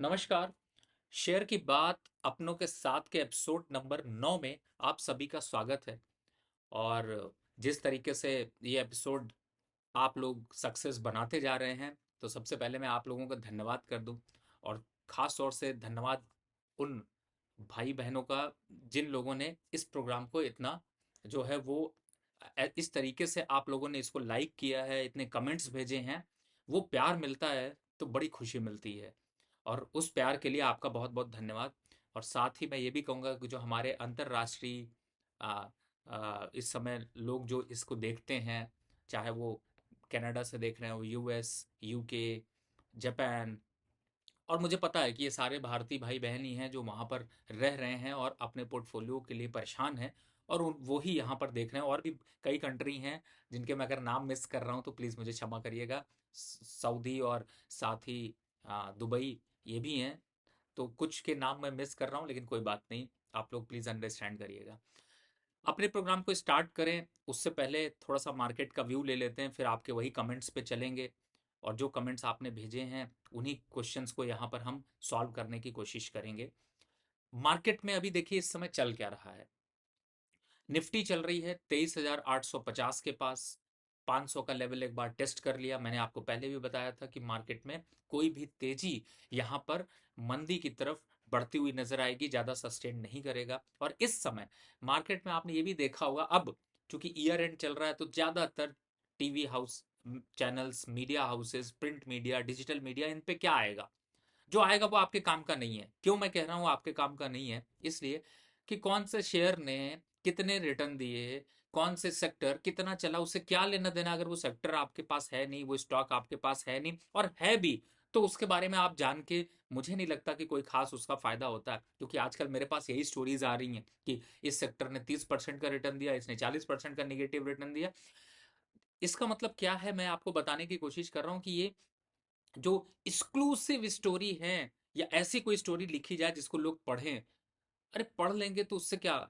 नमस्कार। शेयर की बात अपनों के साथ के एपिसोड नंबर 9 में आप सभी का स्वागत है। और जिस तरीके से ये एपिसोड आप लोग सक्सेस बनाते जा रहे हैं, तो सबसे पहले मैं आप लोगों का धन्यवाद कर दूं। और ख़ास तौर से धन्यवाद उन भाई बहनों का जिन लोगों ने इस प्रोग्राम को इतना जो है वो इस तरीके से आप लोगों ने इसको लाइक किया है, इतने कमेंट्स भेजे हैं। वो प्यार मिलता है तो बड़ी खुशी मिलती है, और उस प्यार के लिए आपका बहुत बहुत धन्यवाद। और साथ ही मैं ये भी कहूँगा कि जो हमारे अंतर्राष्ट्रीय आ, इस समय लोग जो इसको देखते हैं, चाहे वो कनाडा से देख रहे हो, यूएस, यूके, जापान, और मुझे पता है कि ये सारे भारतीय भाई बहन ही हैं जो वहाँ पर रह रहे हैं और अपने पोर्टफोलियो के लिए परेशान हैं। और वो ही यहाँ पर देख रहे हैं। और भी कई कंट्री हैं जिनके मैं अगर नाम मिस कर रहा हूँ तो प्लीज़ मुझे क्षमा करिएगा। सऊदी और साथ ही दुबई, ये भी हैं। तो कुछ के नाम मैं मिस कर रहा हूँ, लेकिन कोई बात नहीं, आप लोग प्लीज़ अंडरस्टैंड करिएगा। अपने प्रोग्राम को स्टार्ट करें उससे पहले थोड़ा सा मार्केट का व्यू ले लेते हैं, फिर आपके वही कमेंट्स पे चलेंगे। और जो कमेंट्स आपने भेजे हैं उन्हीं क्वेश्चंस को यहाँ पर हम सॉल्व करने की कोशिश करेंगे। मार्केट में अभी देखिए इस समय चल क्या रहा है। निफ्टी चल रही है 23,850 के पास। 500 का लेवल एक बार टेस्ट कर लिया। मैंने आपको पहले भी बताया था कि मार्केट में कोई भी तेजी यहाँ पर मंदी की तरफ बढ़ती हुई नजर आएगी, ज़्यादा सस्टेन नहीं करेगा। और इस समय मार्केट में आपने ये भी देखा होगा, अब चूंकि ईयर एंड चल रहा है तो ज़्यादातर TV house channels, media houses, print media, digital media, इन पे क्या आएगा? जो आएगा वो आपके काम का नहीं है। क्यों मैं कह रहा हूँ आपके काम का नहीं है? इसलिए कि कौन से शेयर ने कितने रिटर्न दिए, कौन से सेक्टर कितना चला, उससे क्या लेना देना। अगर वो सेक्टर आपके पास है नहीं, वो स्टॉक आपके पास है नहीं, और है भी तो उसके बारे में आप जान के मुझे नहीं लगता कि कोई खास उसका फायदा होता है। क्योंकि आजकल मेरे पास यही स्टोरीज आ रही हैं कि इस सेक्टर ने 30% का रिटर्न दिया, इसने 40% का निगेटिव रिटर्न दिया। इसका मतलब क्या है, मैं आपको बताने की कोशिश कर रहा हूँ कि ये जो एक्सक्लूसिव स्टोरी है, या ऐसी कोई स्टोरी लिखी जाए जिसको लोग पढ़ें। अरे पढ़ लेंगे तो उससे क्या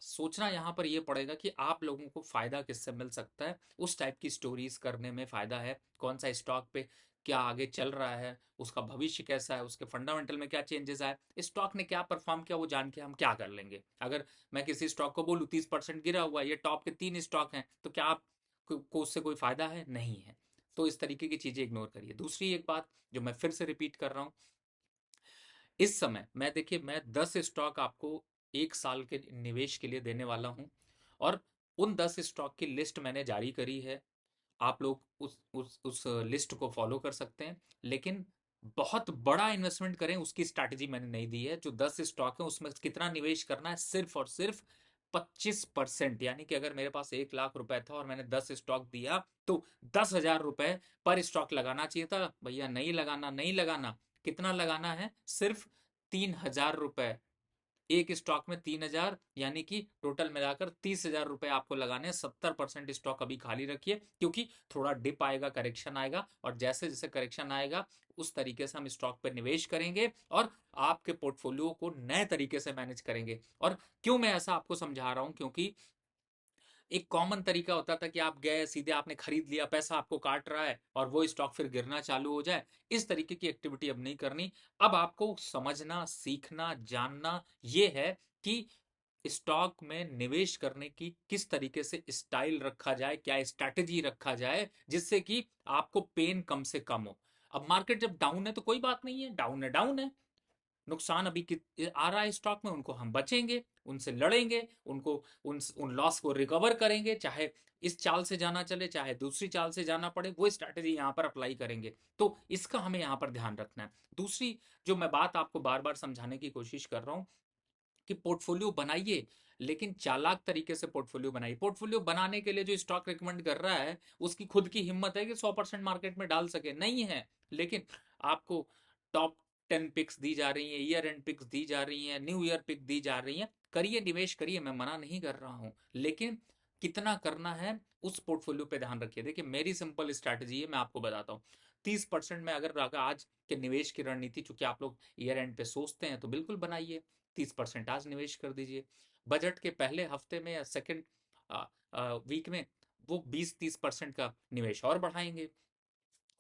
सोचना यहाँ पर ये पड़ेगा कि आप लोगों को फायदा किससे मिल सकता है। उस टाइप की स्टोरीज करने में फायदा है। कौन सा स्टॉक पे क्या आगे चल रहा है, उसका भविष्य कैसा है, उसके फंडामेंटल में क्या चेंजेस आए, स्टॉक ने क्या परफॉर्म किया, वो जान के हम क्या कर लेंगे। अगर मैं किसी स्टॉक को बोलूँ 30% गिरा हुआ है, ये टॉप के 3 स्टॉक हैं, तो क्या आप को उससे कोई फायदा है? नहीं है। तो इस तरीके की चीजें इग्नोर करिए। दूसरी एक बात जो मैं फिर से रिपीट कर रहा हूँ, इस समय मैं देखिए मैं 10 स्टॉक आपको 1 साल के निवेश के लिए देने वाला हूं। और उन 10 स्टॉक की लिस्ट मैंने जारी करी है। आप लोग उस लिस्ट को फॉलो कर सकते हैं। लेकिन बहुत बड़ा इन्वेस्टमेंट करें उसकी स्ट्रैटेजी मैंने नहीं दी है। जो 10 स्टॉक है उसमें कितना निवेश करना है, सिर्फ और सिर्फ 25%। यानी कि अगर मेरे पास 1 लाख रुपए था और मैंने 10 स्टॉक दिया, तो 10,000 रुपए पर स्टॉक लगाना चाहिए था। भैया नहीं लगाना, नहीं लगाना। कितना लगाना है? सिर्फ 3,000 रुपए। एक स्टॉक में 3,000, यानी कि टोटल मिलाकर 30,000 रुपए आपको लगाने हैं। 70% स्टॉक अभी खाली रखिए, क्योंकि थोड़ा डिप आएगा, करेक्शन आएगा, और जैसे जैसे करेक्शन आएगा उस तरीके से हम स्टॉक पर निवेश करेंगे और आपके पोर्टफोलियो को नए तरीके से मैनेज करेंगे। और क्यों मैं ऐसा आपको समझा रहा हूं, क्योंकि एक कॉमन तरीका होता था कि आप गए सीधे, आपने खरीद लिया, पैसा आपको काट रहा है और वो स्टॉक फिर गिरना चालू हो जाए। इस तरीके की एक्टिविटी अब नहीं करनी। अब आपको समझना, सीखना, जानना ये है कि स्टॉक में निवेश करने की किस तरीके से स्टाइल रखा जाए, क्या स्ट्रैटेजी रखा जाए, जिससे कि आपको पेन कम से कम हो। अब मार्केट जब डाउन है तो कोई बात नहीं है, डाउन है, डाउन है। नुकसान अभी आ रहा है स्टॉक में, उनको हम बचेंगे, उनसे लड़ेंगे, उनको उन लॉस को रिकवर करेंगे। चाहे इस चाल से जाना चले, चाहे दूसरी चाल से जाना पड़े, वो स्ट्रैटेजी यहाँ पर अप्लाई करेंगे। तो इसका हमें यहाँ पर ध्यान रखना है। दूसरी जो मैं बात आपको बार बार समझाने की कोशिश कर रहा हूँ कि पोर्टफोलियो बनाइए, लेकिन चालाक तरीके से पोर्टफोलियो बनाइए। पोर्टफोलियो बनाने के लिए जो स्टॉक रिकमेंड कर रहा है उसकी खुद की हिम्मत है कि 100% मार्केट में डाल सके? नहीं है। लेकिन आपको टॉप 10 पिक्स दी जा रही है, ईयर एंड पिक्स दी जा रही है, न्यू ईयर पिक दी जा रही है। करिए, निवेश करिए, मैं मना नहीं कर रहा हूं। लेकिन कितना करना है उस पोर्टफोलियो पे ध्यान रखिए। देखिए मेरी सिंपल स्ट्रैटेजी है, मैं आपको बताता हूँ। 30% में अगर आज के निवेश की रणनीति, चूंकि आप लोग ईयर एंड पे सोचते हैं, तो बिल्कुल बनाइए। 30% आज निवेश कर दीजिए। बजट के पहले हफ्ते में या सेकेंड वीक में वो 20-30% का निवेश और बढ़ाएंगे।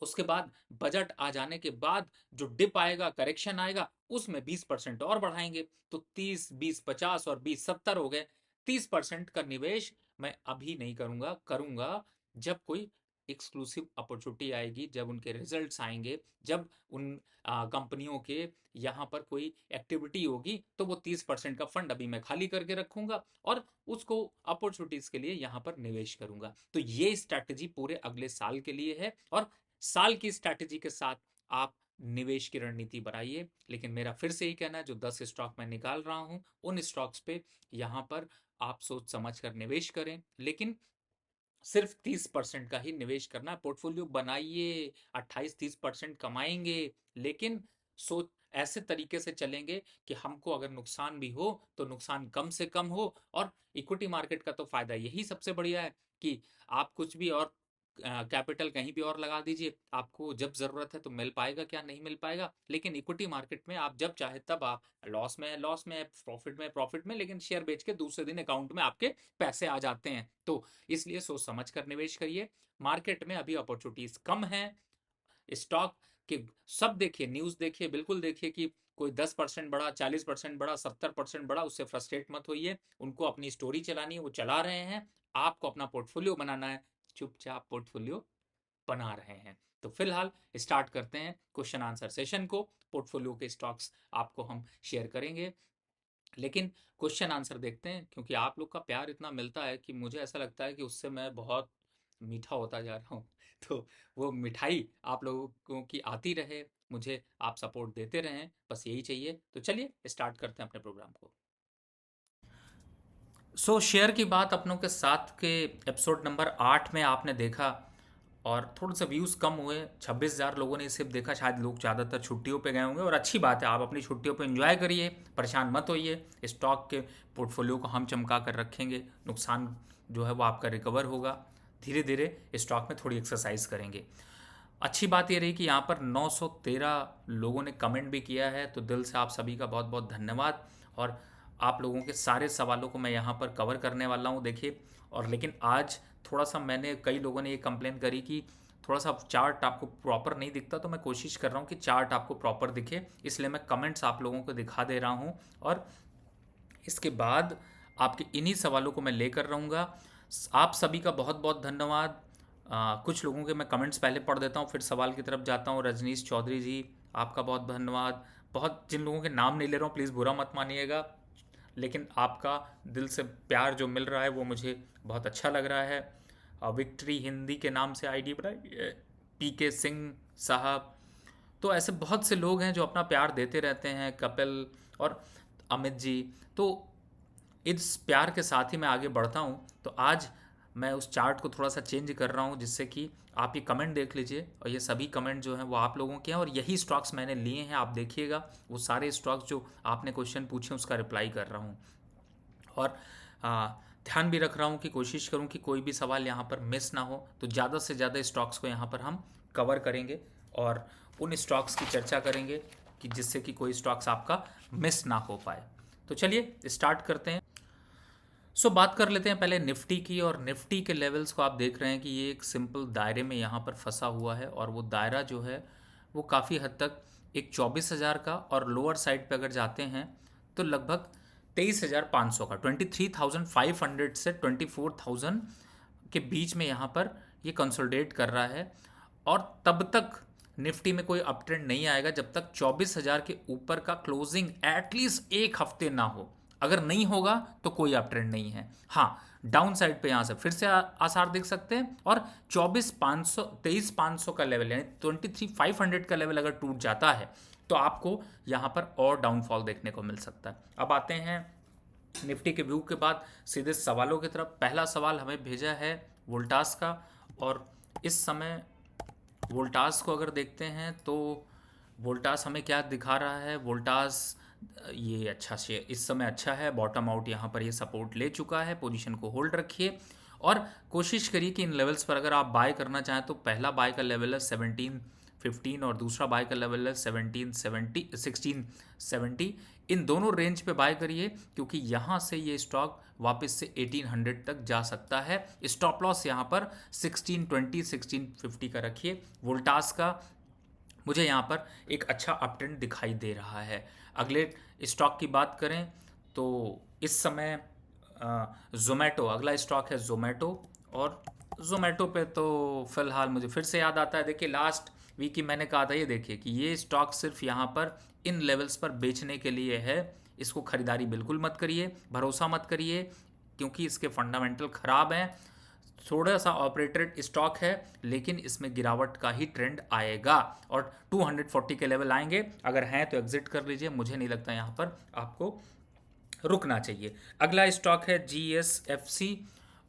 उसके बाद बजट आ जाने के बाद जो डिप आएगा, करेक्शन आएगा, उसमें 20% और बढ़ाएंगे, तो 30, 20, 50 और 20, 70 हो गए। 30% का निवेश मैं अभी नहीं करूंगा, करूंगा जब कोई एक्सक्लूसिव अपॉर्चुनिटी आएगी, जब उनके रिजल्ट्स आएंगे, जब उन कंपनियों के यहाँ पर कोई एक्टिविटी होगी, तो वो 30% का फंड अभी मैं खाली करके रखूंगा और उसको अपॉर्चुनिटीज के लिए यहाँ पर निवेश करूंगा। तो ये स्ट्रैटेजी पूरे अगले साल के लिए है, और साल की स्ट्रैटेजी के साथ आप निवेश की रणनीति बनाइए। लेकिन मेरा फिर से ही कहना है, जो 10 स्टॉक मैं निकाल रहा हूं, उन स्टॉक्स पे यहाँ पर आप सोच समझ कर निवेश करें, लेकिन सिर्फ 30% का ही निवेश करना है। पोर्टफोलियो बनाइए, 28-30% कमाएंगे, लेकिन सोच ऐसे तरीके से चलेंगे कि हमको अगर नुकसान भी हो तो नुकसान कम से कम हो। और इक्विटी मार्केट का तो फायदा यही सबसे बढ़िया है कि आप कुछ भी और कैपिटल कहीं भी और लगा दीजिए, आपको जब जरूरत है तो मिल पाएगा, क्या नहीं मिल पाएगा। लेकिन इक्विटी मार्केट में आप जब चाहे तब आप लॉस में है, लॉस में है, प्रॉफिट में, प्रॉफिट में, लेकिन शेयर बेच के दूसरे दिन अकाउंट में आपके पैसे आ जाते हैं। तो इसलिए सोच समझ कर निवेश करिए। मार्केट में अभी अपॉर्चुनिटीज कम है। स्टॉक के सब देखिए, न्यूज देखिए, बिल्कुल देखिए कि कोई 10% बढ़ा, 40% बढ़ा, 70% बढ़ा, उससे फ्रस्ट्रेट मत होइए। उनको अपनी स्टोरी चलानी है, वो चला रहे हैं, आपको अपना पोर्टफोलियो बनाना है, चुपचाप पोर्टफोलियो बना रहे हैं। तो फिलहाल स्टार्ट करते हैं क्वेश्चन आंसर सेशन को। पोर्टफोलियो के स्टॉक्स आपको हम शेयर करेंगे, लेकिन क्वेश्चन आंसर देखते हैं, क्योंकि आप लोग का प्यार इतना मिलता है कि मुझे ऐसा लगता है कि उससे मैं बहुत मीठा होता जा रहा हूँ। तो वो मिठाई आप लोगों की आती रहे, मुझे आप सपोर्ट देते रहें, बस यही चाहिए। तो चलिए स्टार्ट करते हैं अपने प्रोग्राम को। शेयर की बात अपनों के साथ के एपिसोड नंबर 8 में आपने देखा, और थोड़े से व्यूज़ कम हुए, 26,000 लोगों ने सिर्फ देखा। शायद लोग ज़्यादातर छुट्टियों पे गए होंगे, और अच्छी बात है, आप अपनी छुट्टियों पे एंजॉय करिए, परेशान मत होइए। स्टॉक के पोर्टफोलियो को हम चमका कर रखेंगे, नुकसान जो है वो आपका रिकवर होगा। धीरे धीरे स्टॉक में थोड़ी एक्सरसाइज करेंगे। अच्छी बात ये रही कि यहाँ पर 913 लोगों ने कमेंट भी किया है, तो दिल से आप सभी का बहुत बहुत धन्यवाद। और आप लोगों के सारे सवालों को मैं यहाँ पर कवर करने वाला हूँ, देखिए। और लेकिन आज थोड़ा सा मैंने, कई लोगों ने ये कंप्लेन करी कि थोड़ा सा चार्ट आपको प्रॉपर नहीं दिखता, तो मैं कोशिश कर रहा हूँ कि चार्ट आपको प्रॉपर दिखे, इसलिए मैं कमेंट्स आप लोगों को दिखा दे रहा हूँ। और इसके बाद आपके इन्हीं सवालों को मैं लेकर रहूँगा। आप सभी का बहुत बहुत धन्यवाद। कुछ लोगों के मैं कमेंट्स पहले पढ़ देता हूँ, फिर सवाल की तरफ जाता हूँ। रजनीश चौधरी जी, आपका बहुत धन्यवाद। बहुत, जिन लोगों के नाम नहीं ले रहा हूँ प्लीज़ बुरा मत मानिएगा, लेकिन आपका दिल से प्यार जो मिल रहा है वो मुझे बहुत अच्छा लग रहा है। विक्ट्री हिंदी के नाम से आईडी बनाई, पीके सिंह साहब, तो ऐसे बहुत से लोग हैं जो अपना प्यार देते रहते हैं, कपिल और अमित जी। तो इस प्यार के साथ ही मैं आगे बढ़ता हूँ। तो आज मैं उस चार्ट को थोड़ा सा चेंज कर रहा हूँ, जिससे कि आप ये कमेंट देख लीजिए, और ये सभी कमेंट जो हैं वो आप लोगों के हैं, और यही स्टॉक्स मैंने लिए हैं। आप देखिएगा, वो सारे स्टॉक्स जो आपने क्वेश्चन पूछे उसका रिप्लाई कर रहा हूँ। और ध्यान भी रख रहा हूँ कि कोशिश करूँ कि कोई भी सवाल यहाँ पर मिस ना हो। तो ज़्यादा से ज़्यादा स्टॉक्स को यहाँ पर हम कवर करेंगे, और उन स्टॉक्स की चर्चा करेंगे कि जिससे कि कोई स्टॉक्स आपका मिस ना हो पाए। तो चलिए स्टार्ट करते हैं। बात कर लेते हैं पहले निफ्टी की। और निफ्टी के लेवल्स को आप देख रहे हैं कि ये एक सिंपल दायरे में यहाँ पर फंसा हुआ है, और वो दायरा जो है वो काफ़ी हद तक एक 24,000 का, और लोअर साइड पे अगर जाते हैं तो लगभग 23,500 का, 23,500 से 24,000 के बीच में यहाँ पर ये कंसोलिडेट कर रहा है। और तब तक निफ्टी में कोई अप ट्रेंड नहीं आएगा जब तक 24,000 के ऊपर का क्लोजिंग एटलीस्ट एक हफ्ते ना हो। अगर नहीं होगा तो कोई अप ट्रेंड नहीं है। हाँ, डाउन साइड पे यहाँ से फिर से आसार देख सकते हैं, और 24,500, 23,500 का लेवल, यानी 23,500 का लेवल अगर टूट जाता है तो आपको यहाँ पर और डाउनफॉल देखने को मिल सकता है। अब आते हैं निफ्टी के व्यू के बाद सीधे सवालों की तरफ। पहला सवाल हमें भेजा है वोल्टास का, और इस समय वोल्टास को अगर देखते हैं तो वोल्टास हमें क्या दिखा रहा है। वोल्टास ये अच्छा शेयर इस समय अच्छा है, बॉटम आउट यहाँ पर ये सपोर्ट ले चुका है, पोजीशन को होल्ड रखिए, और कोशिश करिए कि इन लेवल्स पर अगर आप बाय करना चाहें तो पहला बाय का लेवल है 15 और दूसरा बाय का लेवल है 1670। इन दोनों रेंज पे बाय करिए क्योंकि यहाँ से ये स्टॉक वापस से 1800 तक जा सकता है। स्टॉप लॉस यहाँ पर 1620 1650 का रखिए। वोल्टास का मुझे यहाँ पर एक अच्छा अपट्रेंड दिखाई दे रहा है। अगले स्टॉक की बात करें तो इस समय जोमेटो अगला स्टॉक है जोमेटो। और जोमेटो पे तो फिलहाल मुझे फिर से याद आता है, देखिए लास्ट वीक ही मैंने कहा था, ये देखिए कि ये स्टॉक सिर्फ यहाँ पर इन लेवल्स पर बेचने के लिए है। इसको खरीदारी बिल्कुल मत करिए, भरोसा मत करिए क्योंकि इसके फंडामेंटल खराब हैं। थोड़ा सा ऑपरेटेड स्टॉक है लेकिन इसमें गिरावट का ही ट्रेंड आएगा और 240 के लेवल आएंगे। अगर हैं तो एग्जिट कर लीजिए, मुझे नहीं लगता यहाँ पर आपको रुकना चाहिए। अगला स्टॉक है जीएसएफसी।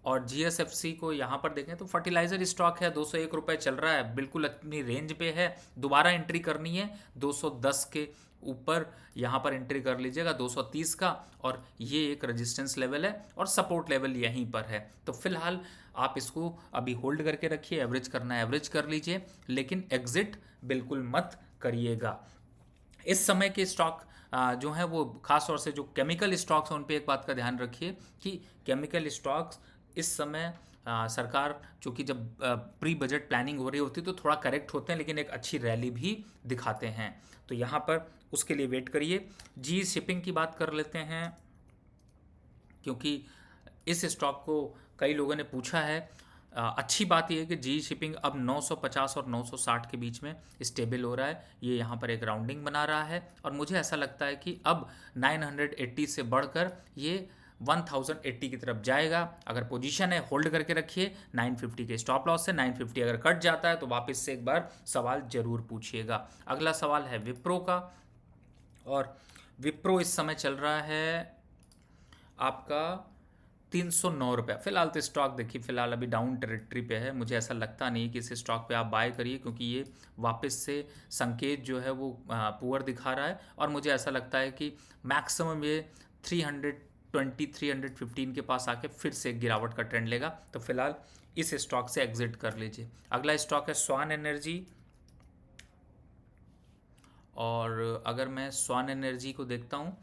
और जीएसएफसी को यहाँ पर देखें तो फर्टिलाइजर स्टॉक है, 201 रुपये चल रहा है, बिल्कुल अपनी रेंज पे है। दोबारा एंट्री करनी है 210 के ऊपर, यहाँ पर एंट्री कर लीजिएगा 230 का। और ये एक रेजिस्टेंस लेवल है और सपोर्ट लेवल यहीं पर है। तो फिलहाल आप इसको अभी होल्ड करके रखिए, एवरेज करना है एवरेज कर लीजिए लेकिन एग्जिट बिल्कुल मत करिएगा। इस समय के स्टॉक जो है वो खास तौर से जो केमिकल स्टॉक्स हैं उन पे एक बात का ध्यान रखिए कि केमिकल स्टॉक्स इस समय सरकार चूँकि जब प्री बजट प्लानिंग हो रही होती है तो थोड़ा करेक्ट होते हैं लेकिन एक अच्छी रैली भी दिखाते हैं, तो यहाँ पर उसके लिए वेट करिए। जी शिपिंग की बात कर लेते हैं क्योंकि इस स्टॉक को कई लोगों ने पूछा है। अच्छी बात यह है कि जी शिपिंग अब 950 और 960 के बीच में स्टेबल हो रहा है। ये यहाँ पर एक राउंडिंग बना रहा है और मुझे ऐसा लगता है कि अब 980 से बढ़कर ये 1080 की तरफ जाएगा। अगर पोजीशन है होल्ड करके रखिए, 950 के स्टॉप लॉस से 950 अगर कट जाता है तो वापस से एक बार सवाल जरूर पूछिएगा। अगला सवाल है विप्रो का। और विप्रो इस समय चल रहा है आपका 309 रुपये। फिलहाल तो स्टॉक देखिए फिलहाल अभी डाउन टेरिटरी पे है, मुझे ऐसा लगता नहीं कि इस स्टॉक पे आप बाय करिए क्योंकि ये वापस से संकेत जो है वो पुअर दिखा रहा है और मुझे ऐसा लगता है कि मैक्सिमम ये 320 315 के पास आके फिर से एक गिरावट का ट्रेंड लेगा। तो फिलहाल इस स्टॉक से एग्जिट कर लीजिए। अगला स्टॉक है स्वान एनर्जी। और अगर मैं स्वान एनर्जी को देखता हूँ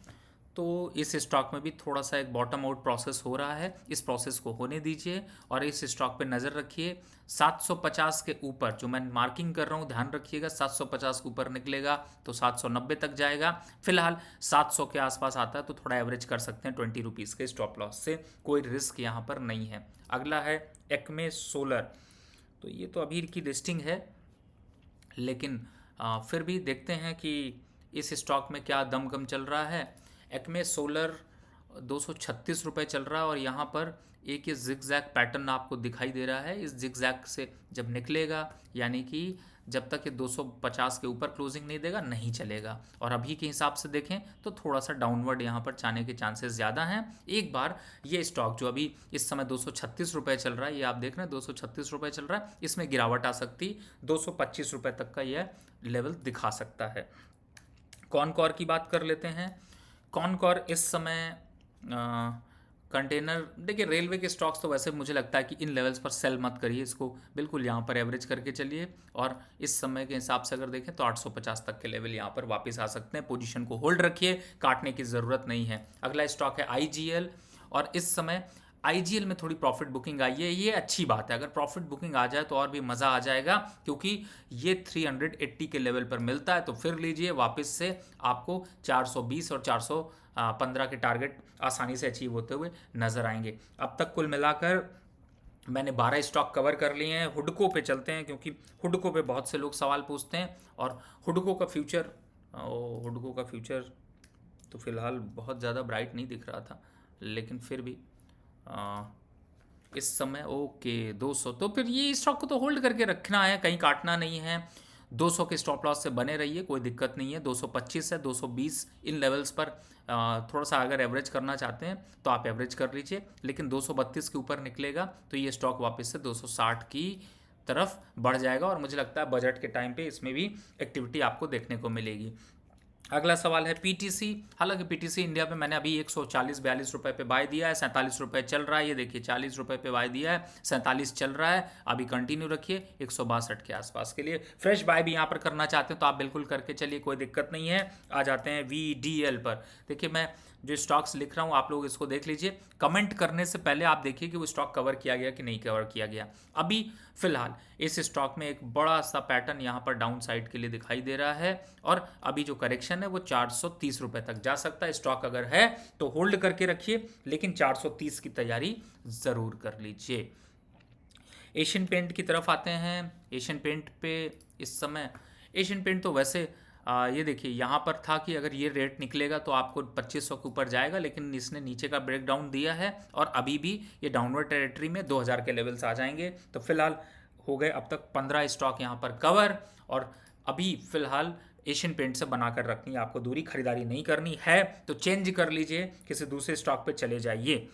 तो इस स्टॉक में भी थोड़ा सा एक बॉटम आउट प्रोसेस हो रहा है, इस प्रोसेस को होने दीजिए और इस स्टॉक पे नज़र रखिए। 750 के ऊपर जो मैं मार्किंग कर रहा हूँ ध्यान रखिएगा, 750 के ऊपर निकलेगा तो 790 तक जाएगा। फिलहाल 700 के आसपास आता है तो थोड़ा एवरेज कर सकते हैं 20 रुपीज़ के स्टॉप लॉस से, कोई रिस्क यहाँ पर नहीं है। अगला है एक्मे सोलर। तो ये तो अभी की लिस्टिंग है लेकिन फिर भी देखते हैं कि इस स्टॉक में क्या दमखम चल रहा है। एक्मे सोलर 236 रुपये चल रहा है और यहाँ पर एक ये जिग जैग पैटर्न आपको दिखाई दे रहा है। इस जिग जैग से जब निकलेगा यानी कि जब तक ये 250 के ऊपर क्लोजिंग नहीं देगा नहीं चलेगा। और अभी के हिसाब से देखें तो थोड़ा सा डाउनवर्ड यहाँ पर जाने के चांसेस ज़्यादा हैं। एक बार ये स्टॉक जो अभी इस समय 236 रुपये चल रहा है, ये आप देख रहे हैं 236 रुपये चल रहा है, इसमें गिरावट आ सकती 225 रुपये तक का यह लेवल दिखा सकता है। कॉनकॉर की बात कर लेते हैं। कॉनकॉर इस समय कंटेनर, देखिए रेलवे के स्टॉक्स तो वैसे मुझे लगता है कि इन लेवल्स पर सेल मत करिए, इसको बिल्कुल यहाँ पर एवरेज करके चलिए। और इस समय के हिसाब से अगर देखें तो 850 तक के लेवल यहाँ पर वापस आ सकते हैं। पोजीशन को होल्ड रखिए, काटने की ज़रूरत नहीं है। अगला स्टॉक है आईजीएल। और इस समय आईजीएल में थोड़ी प्रॉफिट बुकिंग आई है, ये अच्छी बात है। अगर प्रॉफिट बुकिंग आ जाए तो और भी मज़ा आ जाएगा क्योंकि ये 380 के लेवल पर मिलता है तो फिर लीजिए, वापस से आपको 420 और 415 के टारगेट आसानी से अचीव होते हुए नज़र आएंगे। अब तक कुल मिलाकर मैंने 12 स्टॉक कवर कर लिए हैं। हुडको पे चलते हैं क्योंकि हुडको पे बहुत से लोग सवाल पूछते हैं और हुडको का फ्यूचर तो फिलहाल बहुत ज़्यादा ब्राइट नहीं दिख रहा था लेकिन फिर भी इस समय ओके 200, तो फिर ये स्टॉक को तो होल्ड करके रखना है, कहीं काटना नहीं है। 200 के स्टॉप लॉस से बने रहिए, कोई दिक्कत नहीं है। 225 है 220 इन लेवल्स पर थोड़ा सा अगर एवरेज करना चाहते हैं तो आप एवरेज कर लीजिए, लेकिन 232 के ऊपर निकलेगा तो ये स्टॉक वापस से 260 की तरफ बढ़ जाएगा और मुझे लगता है बजट के टाइम पे इसमें भी एक्टिविटी आपको देखने को मिलेगी। अगला सवाल है पीटीसी। हालांकि पीटीसी इंडिया पे मैंने अभी 140-42 रुपए पे बाय दिया है, 47 रुपए चल रहा है। ये देखिए 40 रुपए पे बाय दिया है, 47 चल रहा है। अभी कंटिन्यू रखिए 162 के आसपास के लिए। फ्रेश बाय भी यहाँ पर करना चाहते हैं तो आप बिल्कुल करके चलिए, कोई दिक्कत नहीं है। आ जाते हैं वीडीएल पर। देखिए मैं जो स्टॉक्स लिख रहा हूँ आप लोग इसको देख लीजिए। कमेंट करने से पहले आप देखिए कि वो स्टॉक कवर किया गया कि नहीं कवर किया गया। अभी फिलहाल इस स्टॉक में एक बड़ा सा पैटर्न यहाँ पर डाउन साइड के लिए दिखाई दे रहा है और अभी जो करेक्शन है वो 430 रुपए तक जा सकता है। स्टॉक अगर है तो होल्ड करके रखिए, लेकिन 430 की तैयारी जरूर कर लीजिए। एशियन पेंट की तरफ आते हैं। एशियन पेंट पे इस समय एशियन पेंट तो वैसे ये देखिए यहाँ पर था कि अगर ये रेट निकलेगा तो आपको 2500 के ऊपर जाएगा, लेकिन इसने नीचे का ब्रेक डाउन दिया है और अभी भी ये डाउनवर्ड टेरिटरी में 2000 के लेवल्स आ जाएंगे। तो फिलहाल हो गए अब तक 15 स्टॉक यहाँ पर कवर। और अभी फिलहाल एशियन पेंट से बनाकर रखनी है आपको दूरी, खरीदारी नहीं करनी है तो चेंज कर लीजिए, किसी दूसरे स्टॉक पे चले जाइए।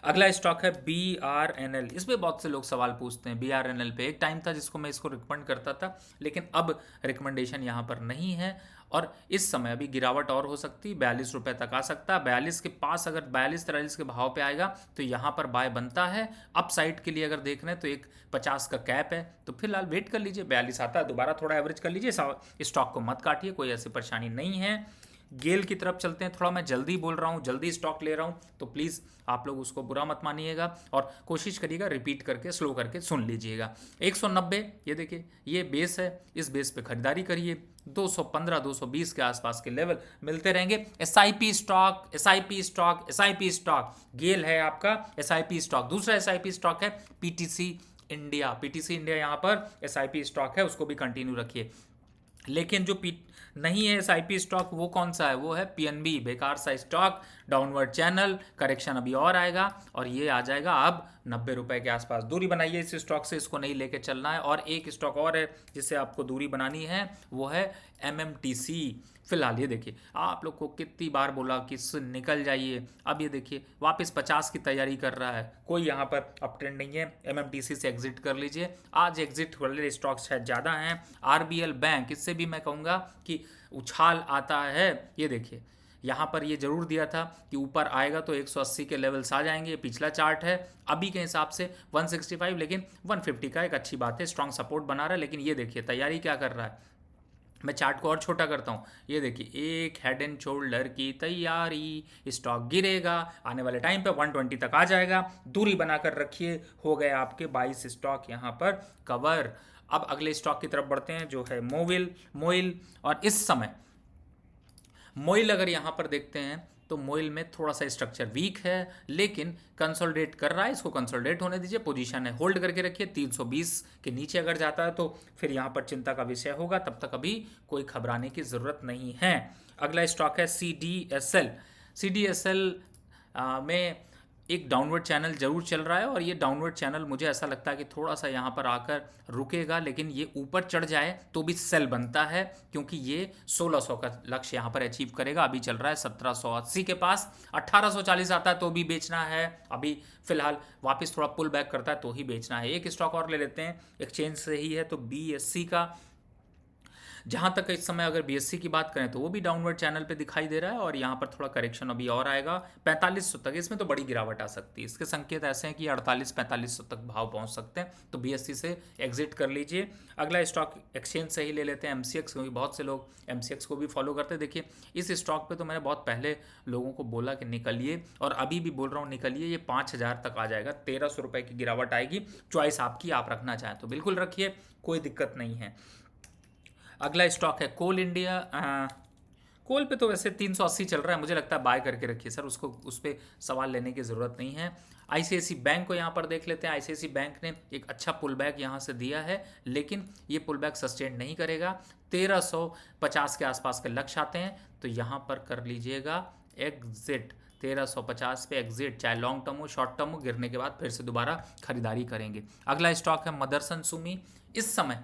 अगला स्टॉक है BRNL। इस पे बहुत से लोग सवाल पूछते हैं। BRNL पे एक टाइम था जिसको मैं इसको रिकमेंड करता था, लेकिन अब रिकमेंडेशन यहाँ पर नहीं है और इस समय अभी गिरावट और हो सकती है, 42 रुपए तक आ सकता है। 42 के पास अगर 42-43 के भाव पे आएगा तो यहाँ पर बाय बनता है। अप साइड के लिए अगर देख रहे हैं तो एक 50 का कैप है, तो फिलहाल वेट कर लीजिए। 42 आता है दोबारा थोड़ा एवरेज कर लीजिए, स्टॉक को मत काटिए, कोई ऐसी परेशानी नहीं है। गेल की तरफ चलते हैं। थोड़ा मैं जल्दी बोल रहा हूँ, जल्दी स्टॉक ले रहा हूँ, तो प्लीज़ आप लोग उसको बुरा मत मानिएगा और कोशिश करिएगा रिपीट करके स्लो करके सुन लीजिएगा। 190, ये देखिए ये बेस है, इस बेस पे खरीदारी करिए। 215-220 के आसपास के लेवल मिलते रहेंगे। SIP stock, SIP stock, SIP stock, GAIL है आपका एसआईपी स्टॉक। दूसरा एसआईपी स्टॉक है पीटीसी इंडिया। पीटीसी इंडिया यहाँ पर एसआईपी स्टॉक है, उसको भी कंटिन्यू रखिए। लेकिन जो नहीं है एसआईपी स्टॉक, वो कौन सा है? वो है पीएनबी, बेकार सा स्टॉक, डाउनवर्ड चैनल, करेक्शन अभी और आएगा और ये आ जाएगा अब 90 रुपए के आसपास। दूरी बनाइए इस स्टॉक से, इसको नहीं लेके चलना है। और एक स्टॉक और है जिससे आपको दूरी बनानी है, वो है एमएमटीसी। फिलहाल ये देखिए आप लोग को कितनी बार बोला कि इससे निकल जाइए, अब ये देखिए वापस 50 की तैयारी कर रहा है। कोई यहाँ पर अप ट्रेंड नहीं है, एमएमटीसी से एग्जिट कर लीजिए। आज एग्जिट वाले स्टॉक शायद ज़्यादा हैं। आरबीएल बैंक, इससे भी मैं कहूँगा कि उछाल आता है। ये देखिए यहाँ पर ये जरूर दिया था कि ऊपर आएगा तो 180 के लेवल्स आ जाएंगे। पिछला चार्ट है अभी के हिसाब से 165, लेकिन 150 का एक अच्छी बात है, स्ट्रॉन्ग सपोर्ट बना रहा है। लेकिन ये देखिए तैयारी क्या कर रहा है। मैं चार्ट को और छोटा करता हूँ, ये देखिए एक हेड एंड शोल्डर की तैयारी। स्टॉक गिरेगा, आने वाले टाइम पे 120 तक आ जाएगा। दूरी बनाकर रखिए, हो गए आपके 22 स्टॉक यहाँ पर कवर। अब अगले स्टॉक की तरफ बढ़ते हैं जो है मोइल। और इस समय मोइल अगर यहाँ पर देखते हैं तो मोइल में थोड़ा सा स्ट्रक्चर वीक है, लेकिन कंसोलिडेट कर रहा है। इसको कंसोलिडेट होने दीजिए, पोजीशन है होल्ड करके रखिए। 320 के नीचे अगर जाता है तो फिर यहाँ पर चिंता का विषय होगा, तब तक अभी कोई घबराने की ज़रूरत नहीं है। अगला स्टॉक है CDSL। CDSL में एक डाउनवर्ड चैनल जरूर चल रहा है और ये डाउनवर्ड चैनल मुझे ऐसा लगता है कि थोड़ा सा यहाँ पर आकर रुकेगा, लेकिन ये ऊपर चढ़ जाए तो भी सेल बनता है, क्योंकि ये 1600 का लक्ष्य यहाँ पर अचीव करेगा। अभी चल रहा है 1780 के पास। 1840 आता है तो भी बेचना है। अभी फिलहाल वापस थोड़ा पुल बैक करता है तो ही बेचना है। एक स्टॉक और ले लेते हैं, एक्सचेंज से ही है तो BSC का। जहाँ तक इस समय अगर BSC की बात करें तो वो भी डाउनवर्ड चैनल पे दिखाई दे रहा है और यहाँ पर थोड़ा करेक्शन अभी और आएगा 4500 तक। इसमें तो बड़ी गिरावट आ सकती है, इसके संकेत ऐसे हैं कि 48-4500 तक भाव पहुँच सकते हैं, तो BSC से एग्जिट कर लीजिए। अगला स्टॉक एक्सचेंज से ही ले लेते हैं MCX, क्योंकि बहुत से लोग MCX को भी फॉलो करते हैं। देखिए इस स्टॉक पर तो मैंने बहुत पहले लोगों को बोला कि निकलिए, और अभी भी बोल रहा हूँ निकलिए। ये 5000 तक आ जाएगा, 1300 रुपये की गिरावट आएगी। चॉइस आपकी, आप रखना चाहें तो बिल्कुल रखिए, कोई दिक्कत नहीं है। अगला स्टॉक है कोल इंडिया। कोल पे तो वैसे 380 चल रहा है, मुझे लगता है बाय करके रखिए सर, उसको उस पर सवाल लेने की ज़रूरत नहीं है। ICICI बैंक को यहाँ पर देख लेते हैं। ICICI बैंक ने एक अच्छा पुल बैक यहाँ से दिया है, लेकिन ये पुल बैक सस्टेन नहीं करेगा। 1350 के आसपास के लक्ष्य आते हैं, तो यहाँ पर कर लीजिएगा एग्जिट। 1350 पे एग्जिट, चाहे लॉन्ग टर्म हो शॉर्ट टर्म हो, गिरने के बाद फिर से दोबारा खरीदारी करेंगे। अगला स्टॉक है मदरसन सुमी। इस समय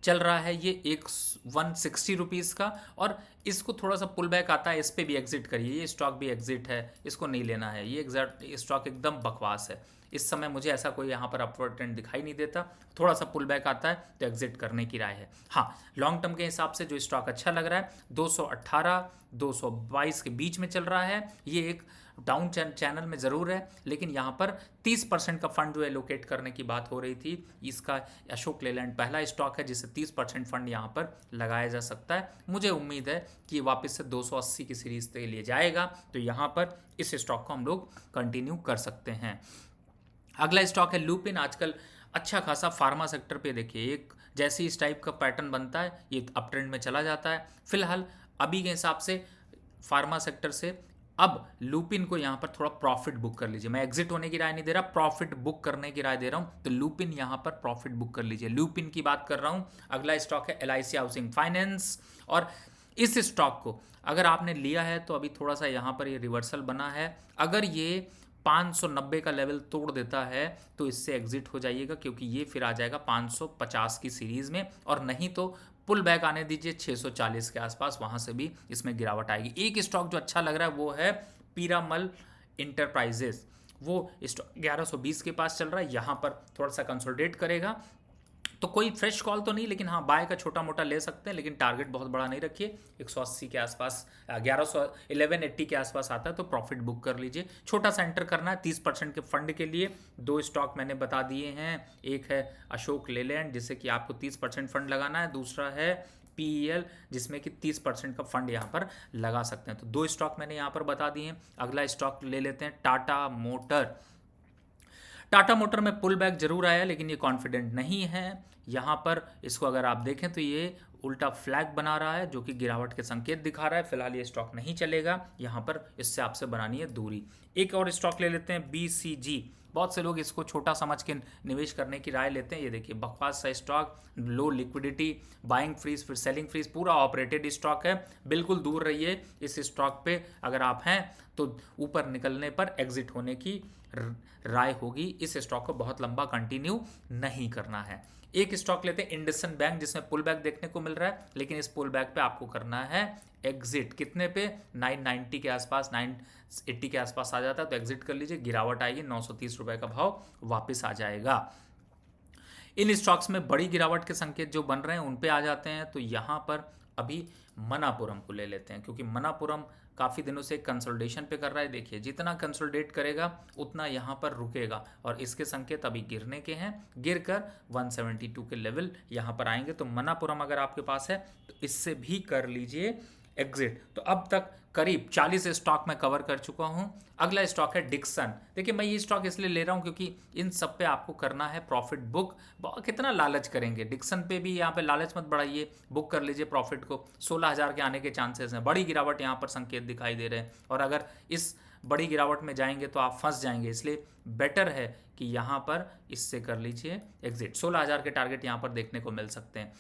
चल रहा है ये एक 160 रुपीज़ का, और इसको थोड़ा सा पुल बैक आता है, इस पे भी एग्जिट करिए, ये स्टॉक भी एग्जिट है, इसको नहीं लेना है, ये एग्जैक्ट स्टॉक एकदम बकवास है। इस समय मुझे ऐसा कोई यहाँ पर अपवर्ड ट्रेंड दिखाई नहीं देता, थोड़ा सा पुल बैक आता है तो एग्जिट करने की राय है। हाँ, लॉन्ग टर्म के हिसाब से जो स्टॉक अच्छा लग रहा है 218 222 के बीच में चल रहा है, ये एक डाउन चैनल में ज़रूर है, लेकिन यहाँ पर 30% का फंड जो एलोकेट करने की बात हो रही थी, इसका अशोक लेलैंड पहला स्टॉक है जिसे 30% फंड यहाँ पर लगाया जा सकता है। मुझे उम्मीद है कि वापस से 280 की सीरीज के लिए जाएगा, तो यहाँ पर इस स्टॉक को हम लोग कंटिन्यू कर सकते हैं। अगला स्टॉक है लुपिन। आजकल अच्छा खासा फार्मा सेक्टर पे देखिए, एक जैसे इस टाइप का पैटर्न बनता है ये अप ट्रेंड में चला जाता है। फिलहाल अभी के हिसाब से फार्मा सेक्टर से अब लुपिन को यहाँ पर थोड़ा प्रॉफिट बुक कर लीजिए। मैं एग्जिट होने की राय नहीं दे रहा, प्रॉफिट बुक करने की राय दे रहा हूँ, तो लुपिन यहाँ पर प्रॉफिट बुक कर लीजिए। लुपिन की बात कर रहा हूँ। अगला स्टॉक है LIC हाउसिंग फाइनेंस, और इस स्टॉक को अगर आपने लिया है तो अभी थोड़ा सा यहाँ पर ये रिवर्सल बना है। अगर ये 590 का लेवल तोड़ देता है तो इससे एग्जिट हो जाइएगा, क्योंकि ये फिर आ जाएगा 550 की सीरीज में, और नहीं तो पुल बैक आने दीजिए 640 के आसपास, वहां से भी इसमें गिरावट आएगी। एक स्टॉक जो अच्छा लग रहा है वो है पीरामल इंटरप्राइजेस। वो स्टॉक 1120 के पास चल रहा है, यहाँ पर थोड़ा सा कंसोलिडेट करेगा, तो कोई फ्रेश कॉल तो नहीं, लेकिन हाँ बाय का छोटा मोटा ले सकते हैं, लेकिन टारगेट बहुत बड़ा नहीं रखिए। 180 के आसपास, 1180 के आसपास आता है तो प्रॉफिट बुक कर लीजिए। छोटा सा एंटर करना है 30% के फंड के लिए। दो स्टॉक मैंने बता दिए हैं, एक है अशोक लेलैंड जिससे कि आपको 30% फंड लगाना है, दूसरा है PEL जिसमें कि 30% का फंड यहाँ पर लगा सकते हैं। तो दो स्टॉक मैंने यहाँ पर बता दिए हैं। अगला स्टॉक ले लेते हैं टाटा मोटर। टाटा मोटर में पुल बैक जरूर आया, लेकिन ये कॉन्फिडेंट नहीं है। यहाँ पर इसको अगर आप देखें तो ये उल्टा फ्लैग बना रहा है, जो कि गिरावट के संकेत दिखा रहा है। फिलहाल ये स्टॉक नहीं चलेगा, यहाँ पर इससे आपसे बनानी है दूरी। एक और स्टॉक ले लेते हैं BCG। बहुत से लोग इसको छोटा समझ के निवेश करने की राय लेते हैं। ये देखिए बकवास सा स्टॉक, लो लिक्विडिटी, बाइंग फ्रीज फिर सेलिंग फ्रीज, पूरा ऑपरेटेड स्टॉक है। बिल्कुल दूर रहिए इस स्टॉक पे। अगर आप हैं तो ऊपर निकलने पर एग्जिट होने की राय होगी। इस स्टॉक को बहुत लंबा कंटिन्यू नहीं करना है। एक स्टॉक लेते हैं इंडसन बैंक, जिसमें पुल बैक देखने को मिल रहा है, लेकिन इस पुल बैक पे आपको करना है एग्जिट। कितने पे? 990 के आसपास, 980 के आसपास आ जाता है तो एग्जिट कर लीजिए। गिरावट आएगी, 930 रुपए का भाव वापस आ जाएगा। इन स्टॉक्स में बड़ी गिरावट के संकेत जो बन रहे हैं उन पे आ जाते हैं, तो यहाँ पर अभी मनापुरम को ले लेते हैं, क्योंकि मनापुरम काफ़ी दिनों से कंसोलिडेशन पे कर रहा है। देखिए जितना कंसोलिडेट करेगा उतना यहाँ पर रुकेगा, और इसके संकेत अभी गिरने के हैं। गिरकर 172 के लेवल यहाँ पर आएंगे, तो मनापुरम अगर आपके पास है तो इससे भी कर लीजिए एग्जिट। तो अब तक करीब 40 स्टॉक मैं कवर कर चुका हूं। अगला स्टॉक है डिक्सन। देखिए मैं ये स्टॉक इसलिए ले रहा हूं क्योंकि इन सब पे आपको करना है प्रॉफिट बुक। कितना लालच करेंगे? डिक्सन पे भी यहाँ पे लालच मत बढ़ाइए, बुक कर लीजिए प्रॉफिट को। 16,000 के आने के चांसेस हैं। बड़ी गिरावट यहाँ पर संकेत दिखाई दे रहे हैं, और अगर इस बड़ी गिरावट में जाएंगे तो आप फंस जाएंगे, इसलिए बेटर है कि यहाँ पर इससे कर लीजिए एग्जिट। 16,000 के टारगेट यहाँ पर देखने को मिल सकते हैं।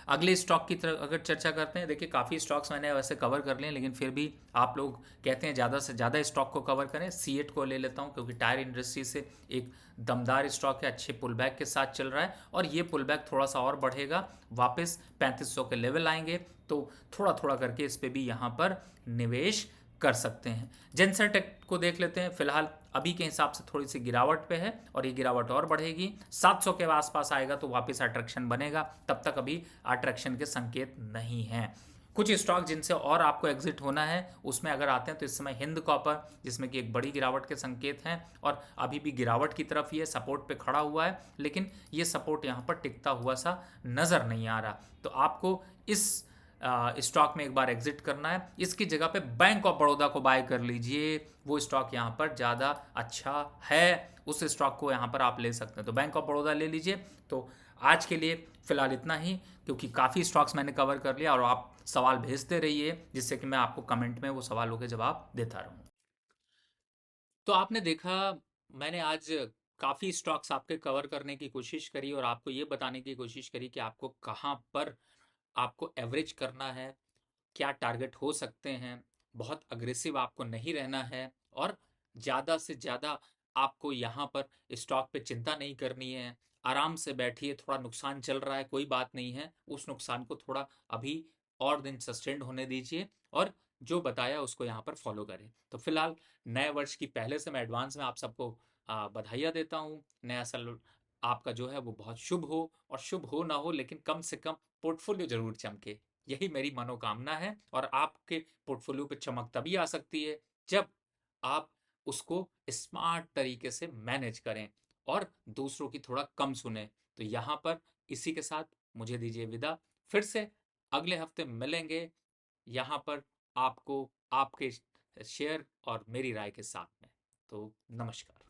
अगले स्टॉक की तरफ अगर चर्चा करते हैं, देखिए काफ़ी स्टॉक्स मैंने वैसे कवर कर लिए, लेकिन फिर भी आप लोग कहते हैं ज़्यादा से ज़्यादा स्टॉक को कवर करें। सीएट को ले लेता हूं, क्योंकि टायर इंडस्ट्री से एक दमदार स्टॉक है, अच्छे पुल बैक के साथ चल रहा है, और ये पुल बैक थोड़ा सा और बढ़ेगा, वापस 3500 के लेवल आएंगे, तो थोड़ा थोड़ा करके इस पर भी यहाँ पर निवेश कर सकते हैं। जेंसरटेक को देख लेते हैं। फिलहाल अभी के हिसाब से थोड़ी सी गिरावट पे है, और ये गिरावट और बढ़ेगी। 700 के आसपास आएगा तो वापस अट्रैक्शन बनेगा, तब तक अभी अट्रैक्शन के संकेत नहीं हैं। कुछ स्टॉक जिनसे और आपको एग्जिट होना है उसमें अगर आते हैं तो इस समय हिंद कॉपर, जिसमें कि एक बड़ी गिरावट के संकेत हैं, और अभी भी गिरावट की तरफ ये सपोर्ट पे खड़ा हुआ है, लेकिन ये सपोर्ट यहाँ पर टिकता हुआ सा नजर नहीं आ रहा, तो आपको इस स्टॉक में एक बार एग्जिट करना है। इसकी जगह पे बैंक ऑफ बड़ौदा को बाय कर लीजिए, वो स्टॉक यहाँ पर ज़्यादा अच्छा है, उस स्टॉक को यहाँ पर आप ले सकते हैं, तो बैंक ऑफ बड़ौदा ले लीजिए। तो आज के लिए फिलहाल इतना ही, क्योंकि काफ़ी स्टॉक्स मैंने कवर कर लिया, और आप सवाल भेजते रहिए जिससे कि मैं आपको कमेंट में वो सवालों के जवाब देता रहूँ। तो आपने देखा, मैंने आज काफ़ी स्टॉक्स आपके कवर करने की कोशिश करी, और आपको ये बताने की कोशिश करी कि आपको कहाँ पर आपको एवरेज करना है, क्या टारगेट हो सकते हैं। बहुत अग्रेसिव आपको नहीं रहना है, और ज़्यादा से ज़्यादा आपको यहाँ पर स्टॉक पे चिंता नहीं करनी है। आराम से बैठिए, थोड़ा नुकसान चल रहा है कोई बात नहीं है, उस नुकसान को थोड़ा अभी और दिन सस्टेंड होने दीजिए, और जो बताया उसको यहाँ पर फॉलो करें। तो फिलहाल नए वर्ष की पहले से मैं एडवांस में आप सबको बधाइयाँ देता हूँ। नया साल आपका जो है वो बहुत शुभ हो, और शुभ हो ना हो लेकिन कम से कम पोर्टफोलियो जरूर चमके, यही मेरी मनोकामना है। और आपके पोर्टफोलियो पे चमक तभी आ सकती है जब आप उसको स्मार्ट तरीके से मैनेज करें और दूसरों की थोड़ा कम सुने। तो यहाँ पर इसी के साथ मुझे दीजिए विदा। फिर से अगले हफ्ते मिलेंगे यहाँ पर, आपको आपके शेयर और मेरी राय के साथ में। तो नमस्कार।